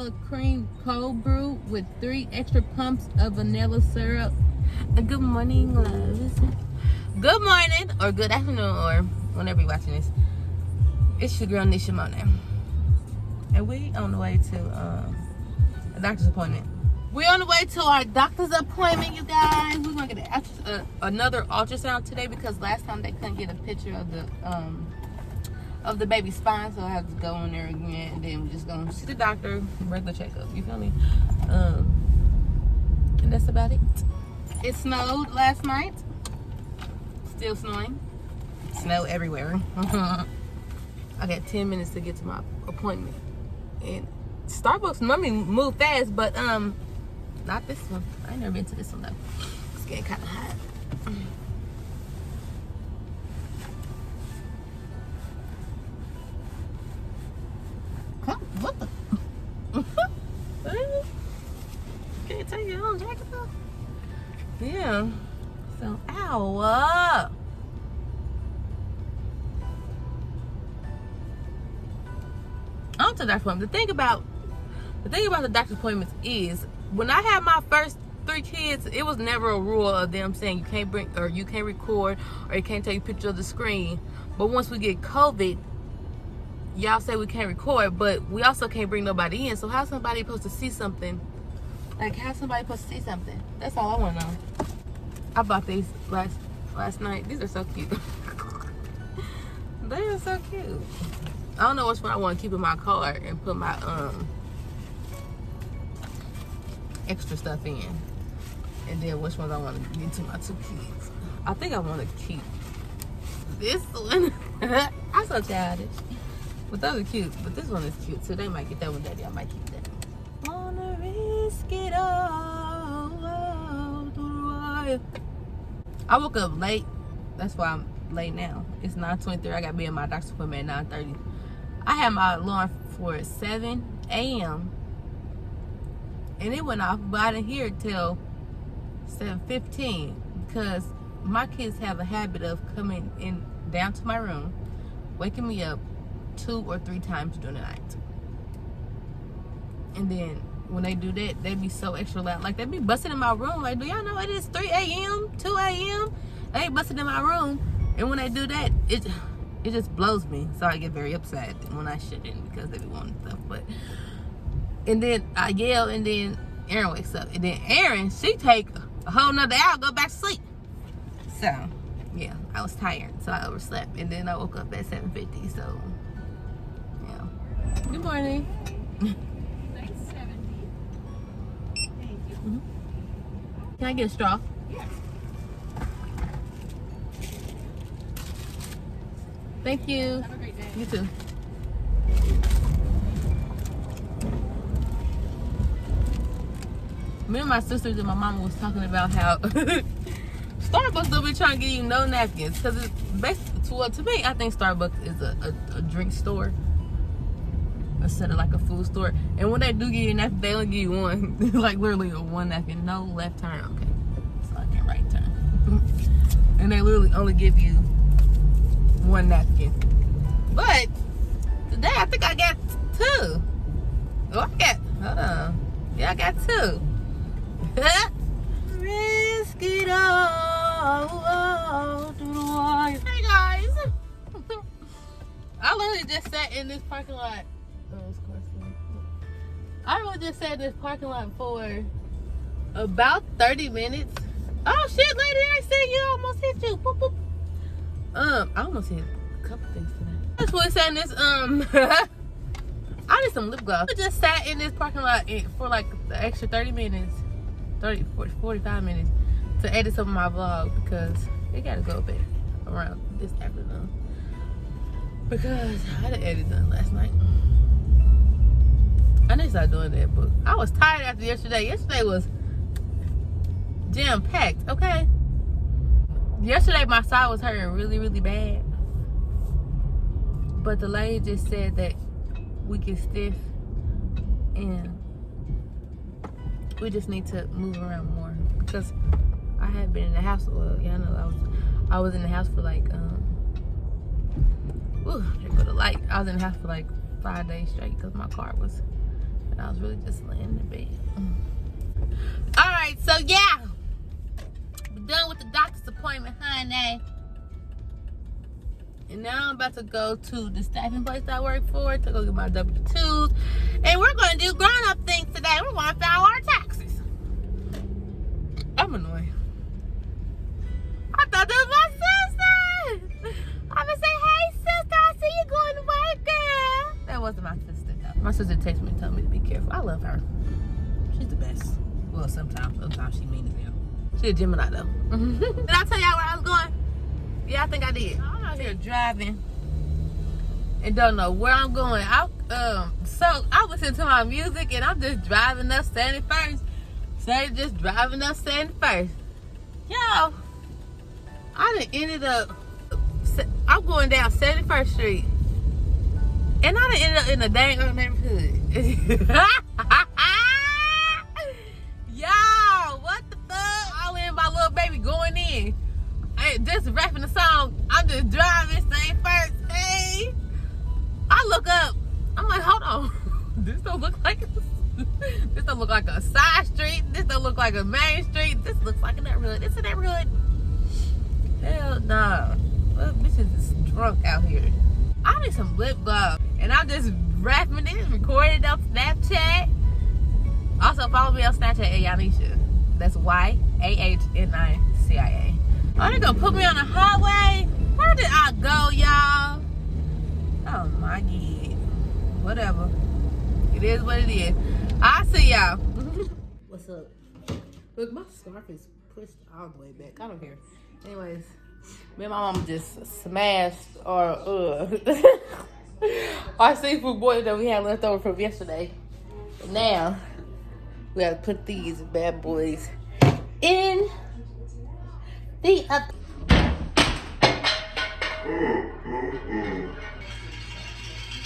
vanilla cream cold brew with 3 extra pumps of vanilla syrup. Good morning, loves. Good morning, or good afternoon, or whenever you're watching this. It's your girl, Nicia Monae. And we on the way to a doctor's appointment. We're on the way to our doctor's appointment, you guys. We're going to get another ultrasound today because last time they couldn't get a picture of the baby's spine, so I have to go in there again, and then we're just going to see the doctor, regular checkup, you feel me? And that's about it. It snowed last night. Still snowing. Snow everywhere. I got 10 minutes to get to my appointment. And Starbucks normally move fast, but not this one. I ain't never been to this one though. It's getting kind of hot. What the? Can't take your own jacket off. Yeah. So, ow. On to the doctor's appointment. The thing about the doctor's appointments is when I had my first 3 kids, it was never a rule of them saying you can't bring, or you can't record, or you can't take a picture of the screen. But once we get COVID, y'all say we can't record, but we also can't bring nobody in. So how's somebody supposed to see something? Like, how's somebody supposed to see something? That's all I want to know. I bought these last night. These are so cute. They are so cute. I don't know which one I want to keep in my car and put my extra stuff in, and then which ones I want to get to my 2 kids. I think I want to keep this one. I'm so childish, but those are cute. But this one is cute, so they might get that one, Daddy. I might keep that. Wanna risk it all through the wire. I woke up late. That's why I'm late now. It's 9:23. I got to be in my doctor's appointment at 9:30. I had my alarm for 7 a.m. and it went off, but I didn't hear it till 7:15 because my kids have a habit of coming in down to my room, waking me up 2 or 3 times during the night. And then when they do that, they be so extra loud. Like, they be busting in my room. Like, do y'all know it is 3 a.m., 2 a.m.? They ain't busting in my room. And when they do that, it just blows me. So I get very upset when I shouldn't because they be wanting stuff. But, and then I yell, and then Aaron wakes up. And then Aaron, she take a whole nother hour, go back to sleep. So, yeah, I was tired. So I overslept. And then I woke up at 7:50. So, yeah. Good morning. Can I get a straw? Yes. Thank you. Have a great day. You too. Me and my sisters and my mama was talking about how Starbucks don't be trying to give you no napkins, because it's basically, well, to me, I think Starbucks is a drink store instead of like a food store. And when they do give you a napkin, they only give you one. Like, literally a one napkin. No left turn. Okay. So I can right turn. And they literally only give you one napkin. But today I think I got 2. Oh, hold on. Yeah, I got 2. Risk it all through the wire. Hey guys. I literally just sat in this parking lot. I really just sat in this parking lot for about 30 minutes. Oh shit, lady, I seen you. I almost hit you. Boop, boop. I almost hit a couple things today. I just really sat in this, I did some lip gloss. I just sat in this parking lot for like the extra 30 minutes, 30, 40, 45 minutes to edit some of my vlog because it gotta go back around this afternoon. Because I didn't edit done last night. I need to start doing that, but I was tired after yesterday. Yesterday was jam-packed, okay? Yesterday my side was hurting really, really bad. But the lady just said that we get stiff and we just need to move around more. Because I had been in the house, well, y'all know I was in the house for like, ooh, there go the light. I was in the house for like 5 days straight because my car was I was really just laying in the bed. Alright, so yeah. We're done with the doctor's appointment, honey. And now I'm about to go to the staffing place I work for to go get my W-2s. And we're going to do grown-up things today. We're going to file our taxes. I'm annoying. I thought that was my sister. I'm going to say, hey, sister, I see you going to work, girl. That wasn't my sister, though. My sister texted me and told me to be careful. I love her. She's the best. Well, sometimes she mean as hell. She's a Gemini, though. Did I tell y'all where I was going? Yeah, I think I did. I'm out here driving and don't know where I'm going. So I listen to my music and I'm just driving up 71st. Just driving up 71st. Yo, I done ended up, I'm going down 71st Street. And I done ended up in a dang old neighborhood. Yo, what the fuck? All in my little baby going in. Just rapping the song. I'm just driving, saying first, hey. I look up. I'm like, hold on. This don't look like a side street. This don't look like a main street. This looks like a neighborhood. It's a neighborhood. Hell no. Well, bitches is drunk out here. I need some lip gloss. And I'm just rapping this, recording on Snapchat. Also follow me on Snapchat at yahnicia. That's YAHNICIA. Oh, they gonna put me on the highway? Where did I go, y'all? Oh my God. Whatever. It is what it is. I'll see y'all. What's up? Look, my scarf is pushed all the way back. I don't care. Anyways, me and my mom just smashed our seafood boil that we had left over from yesterday. And now we gotta put these bad boys in the oven.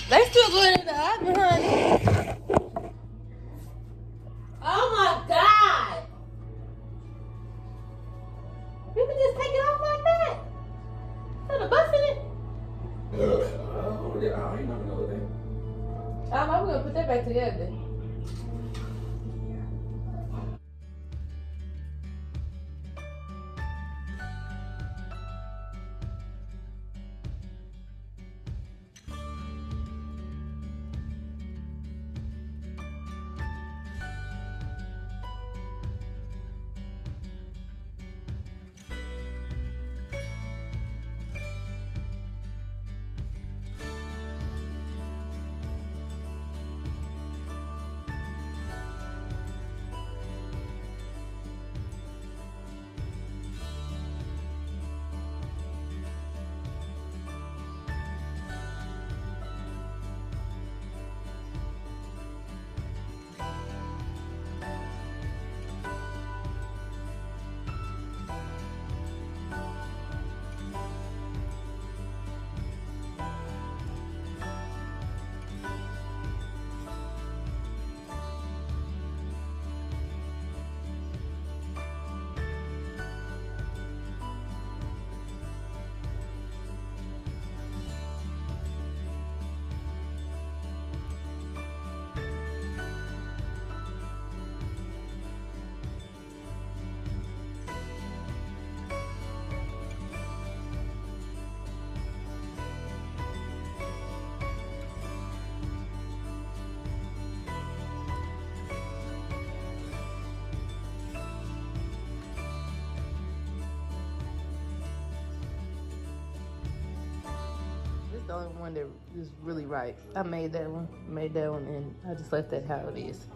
They still going in the oven, honey. Oh my God! You can just take it off like that. Instead of busting it. Oh, yeah, I ain't never know that. I'm gonna put that back together. The only one that is really right. I made that one, and I just left that how it is.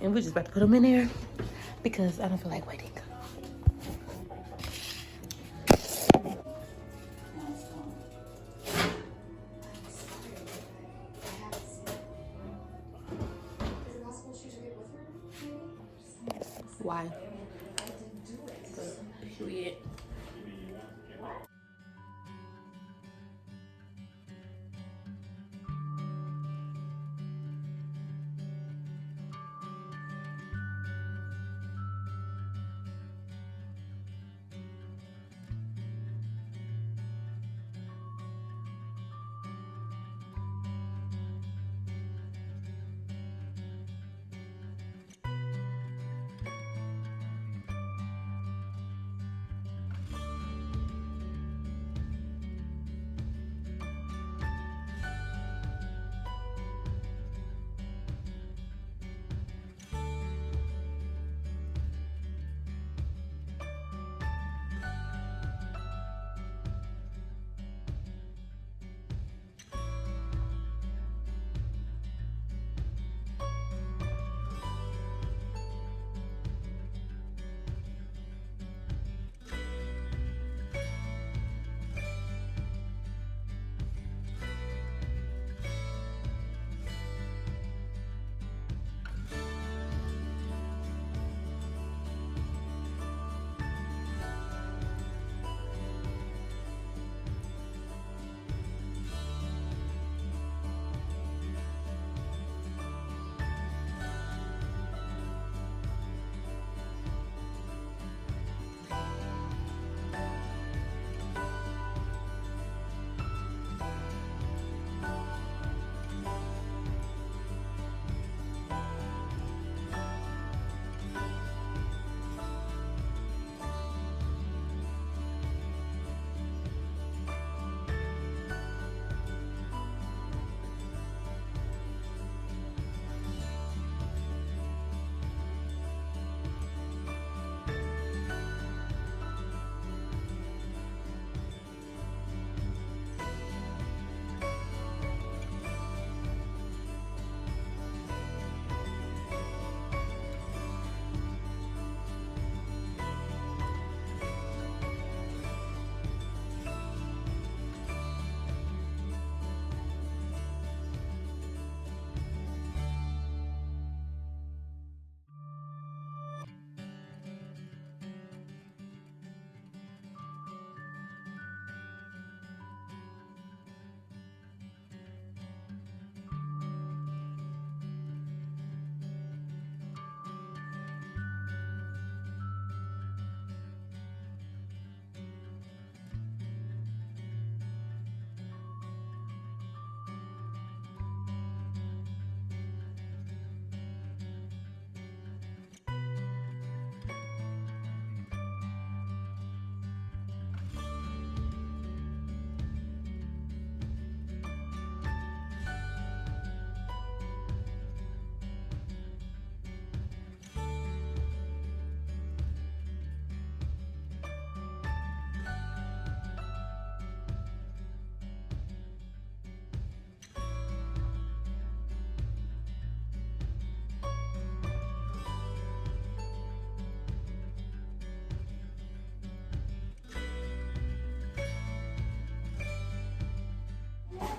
And we're just about to put them in there because I don't feel like waiting. Why? Period.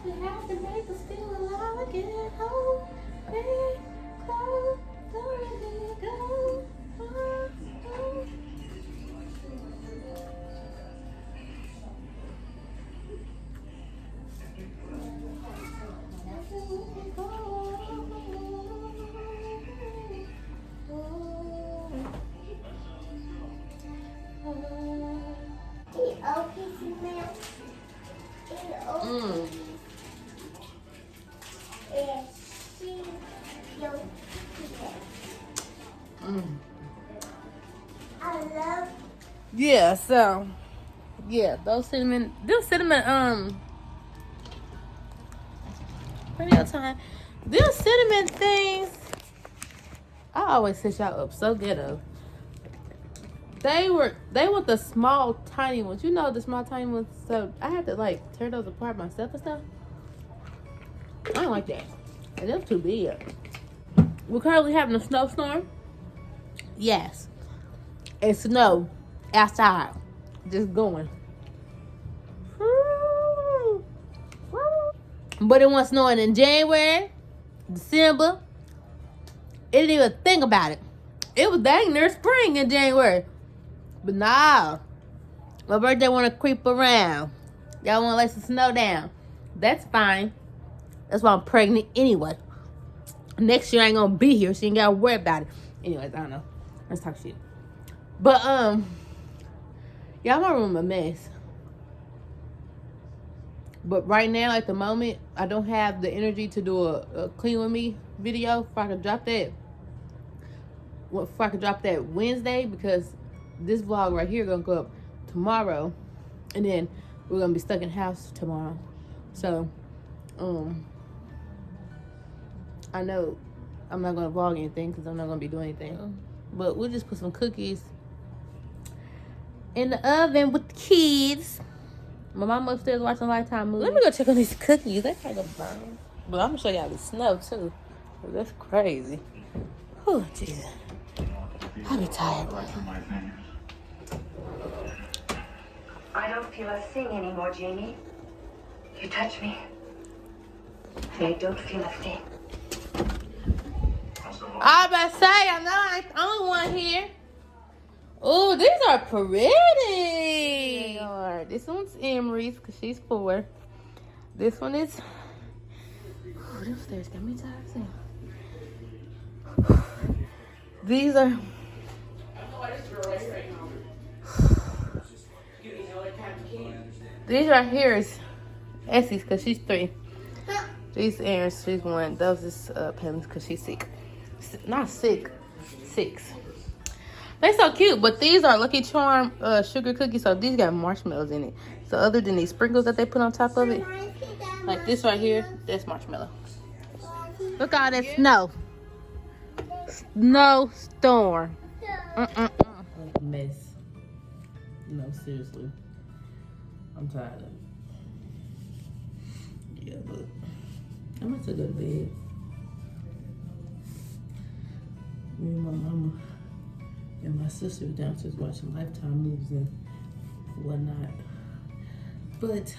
We have to make us feel alive again. Oh, great, close, don't let me go. Oh, oh. Yeah, so yeah, those cinnamon radio time. Them cinnamon things, I always set y'all up so ghetto. They were the small tiny ones. You know, the small tiny ones, so I had to like tear those apart myself and stuff. I don't like that. And them too big. We're currently having a snowstorm. Yes. It's snow outside. Just going. But it wasn't snowing in January, December. It didn't even think about it. It was dang near spring in January. But nah. My birthday wanna creep around. Y'all wanna lay some snow down. That's fine. That's why I'm pregnant anyway. Next year I ain't gonna be here, so you ain't gotta worry about it. Anyways, I don't know. Let's talk shit. But y'all, my room a mess. But right now, at the moment, I don't have the energy to do a clean with me video. If I could drop that Wednesday, because this vlog right here gonna go up tomorrow, and then we're gonna be stuck in the house tomorrow. So I know I'm not gonna vlog anything because I'm not gonna be doing anything. But we'll just put some cookies in the oven with the kids. My mom upstairs watching Lifetime movies. Let me go check on these cookies. They kind of burn. But I'm gonna show y'all the snow too. That's crazy. Oh, Jesus. I be tired. I don't feel a thing anymore, Jamie. You touch me, and I don't feel a thing. I was about to say, I know I ain't the only one here. Oh, these are pretty. They are. This one's Emery's because she's 4. This one is. Oh, them stairs got me tired. These are. These right here is Essie's because she's 3. These Aaron's, she's 1. Those is Pam's because she's sick. Not sick, 6. They're so cute, but these are Lucky Charm sugar cookies, so these got marshmallows in it. So other than these sprinkles that they put on top of it, like this right here, that's marshmallow. Look at all that snow. Snowstorm. Mess. No, seriously. I'm tired of it. Yeah, but I'm about to go to bed. Me and my mama and my sister downstairs watching Lifetime movies and whatnot. But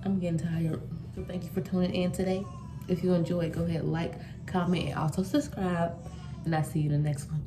I'm getting tired. So thank you for tuning in today. If you enjoyed, go ahead, like, comment, and also subscribe. And I'll see you in the next one.